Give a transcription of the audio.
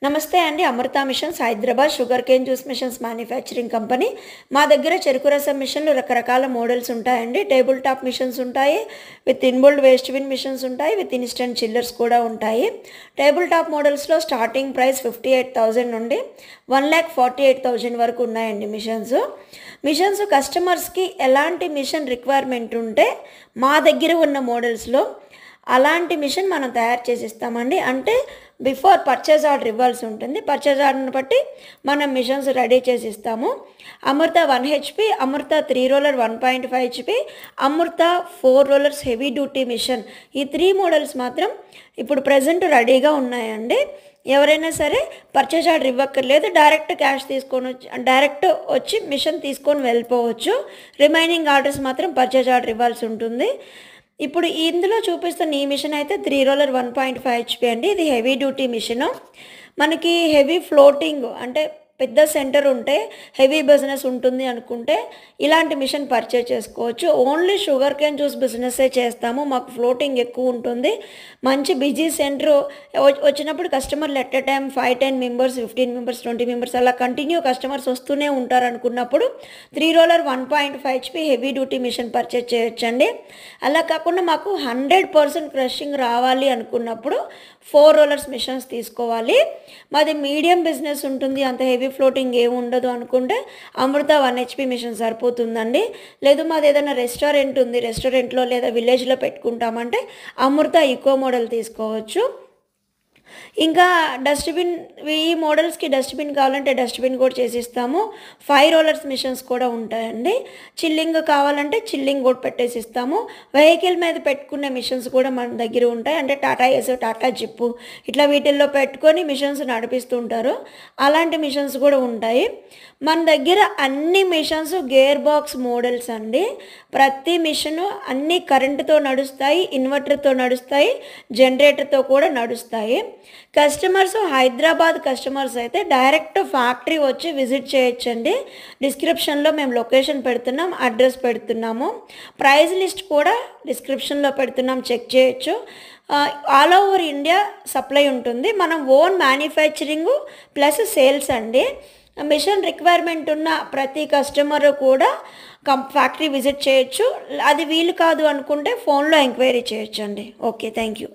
నమస్తే అండి. Amrutha machines Hyderabad sugar cane juice machines manufacturing company. మా దగ్గర చెరుకు రసం మిషన్లు రకరకాల మోడల్స్ ఉంటాయండి. టేబుల్ టాప్ మిషన్స్ ఉంటాయి, with inbuilt waste bin machines ఉంటాయి, విత్ ఇన్స్టెంట్ చిల్లర్స్ కూడా ఉంటాయి. టేబుల్ టాప్ మోడల్స్లో స్టార్టింగ్ ప్రైస్ 58,000 నుండి 1,48,000 వరకు ఉన్నాయండి మిషన్స్ కస్టమర్స్కి ఎలాంటి మిషన్ రిక్వైర్మెంట్ ఉంటే మా దగ్గర ఉన్న మోడల్స్లో అలాంటి మిషన్ మనం తయారు చేసి ఇస్తామండి. అంటే బిఫోర్ పర్చేజ్ ఆర్డర్ ఇవ్వాల్సి ఉంటుంది. పర్చేజ్ ఆర్డర్ని బట్టి మనం మిషన్స్ రెడీ చేసి ఇస్తాము. అమృత 1 HP, అమృత 3 రోలర్ 1.5 HP, అమృత 4 రోలర్స్ హెవీ డ్యూటీ మిషన్, ఈ 3 మోడల్స్ మాత్రం ఇప్పుడు ప్రజెంట్ రెడీగా ఉన్నాయండి. ఎవరైనా సరే పర్చేజ్ ఆర్డర్ ఇవ్వక్కర్లేదు, డైరెక్ట్ క్యాష్ డైరెక్ట్ వచ్చి మిషన్ తీసుకొని వెళ్ళిపోవచ్చు. రిమైనింగ్ ఆర్డర్స్ మాత్రం పర్చేజ్ ఆర్డర్ ఇవ్వాల్సి ఉంటుంది. ఇప్పుడు ఇందులో చూపిస్తున్న ఈ మిషన్ అయితే 3 రోలర్ 1.5 HP అండి. ఇది హెవీ డ్యూటీ మిషను. మనకి హెవీ ఫ్లోటింగ్ అంటే పెద్ద సెంటర్ ఉంటే హెవీ బిజినెస్ ఉంటుంది అనుకుంటే ఇలాంటి మిషన్ పర్చేజ్ చేసుకోవచ్చు. ఓన్లీ షుగర్ కేన్ జ్యూస్ బిజినెస్సే చేస్తాము. మాకు ఫ్లోటింగ్ ఎక్కువ ఉంటుంది. మంచి బిజీ సెంటర్ వచ్చినప్పుడు కస్టమర్లు at a time 5-10 members, 15 members, 20 members అలా కంటిన్యూ కస్టమర్స్ వస్తూనే ఉంటారు అనుకున్నప్పుడు 3 roller 1.5 HP heavy duty machine purchase చేయొచ్చండి. అలా కాకుండా మాకు 100% క్రషింగ్ రావాలి అనుకున్నప్పుడు 4 రోలర్స్ మిషన్స్ తీసుకోవాలి. మాది మీడియం బిజినెస్ ఉంటుంది, అంత హెవీ ఫ్లోటింగ్ ఏమి ఉండదు అనుకుంటే అమృత 1 HP మిషన్ సరిపోతుందండి. లేదు మాది ఏదైనా రెస్టారెంట్ ఉంది, రెస్టారెంట్లో లేదా విలేజ్లో పెట్టుకుంటామంటే అమృత ఈకో మోడల్ తీసుకోవచ్చు. ఇంకా డస్ట్బిన్, ఈ మోడల్స్కి డస్ట్బిన్ కావాలంటే డస్ట్బిన్ కూడా చేసిస్తాము. 5 రోలర్స్ మిషన్స్ కూడా ఉంటాయండి. చిల్లింగ్ కావాలంటే చిల్లింగ్ కూడా పెట్టేసి ఇస్తాము. వెహికల్ మీద పెట్టుకునే మిషన్స్ కూడా మన దగ్గర ఉంటాయి. అంటే టాటా ఏస్, టాటా జిప్పు ఇట్లా వీటిల్లో పెట్టుకొని మిషన్స్ నడిపిస్తుంటారు. అలాంటి మిషన్స్ కూడా ఉంటాయి. మన దగ్గర అన్ని మిషన్స్ గేర్ బాక్స్ మోడల్స్ అండి. ప్రతి మిషను అన్ని కరెంటుతో నడుస్తాయి, ఇన్వర్టర్తో నడుస్తాయి, జనరేటర్తో కూడా నడుస్తాయి. కస్టమర్స్ హైదరాబాద్ కస్టమర్స్ అయితే డైరెక్ట్ ఫ్యాక్టరీ వచ్చి విజిట్ చేయొచ్చండి. డిస్క్రిప్షన్లో మేము లొకేషన్ పెడుతున్నాం, అడ్రస్ పెడుతున్నాము. ప్రైస్ లిస్ట్ కూడా డిస్క్రిప్షన్లో పెడుతున్నాం, చెక్ చేయొచ్చు. ఆల్ ఓవర్ ఇండియా సప్లై ఉంటుంది. మనం ఓన్ మ్యానుఫ్యాక్చరింగ్ ప్లస్ సేల్స్ అండి. మిషన్ రిక్వైర్మెంట్ ఉన్న ప్రతి కస్టమర్ కూడా ఫ్యాక్టరీ విజిట్ చేయొచ్చు. అది వీలు కాదు అనుకుంటే ఫోన్లో ఎంక్వైరీ చేయొచ్చండి. Okay, thank you.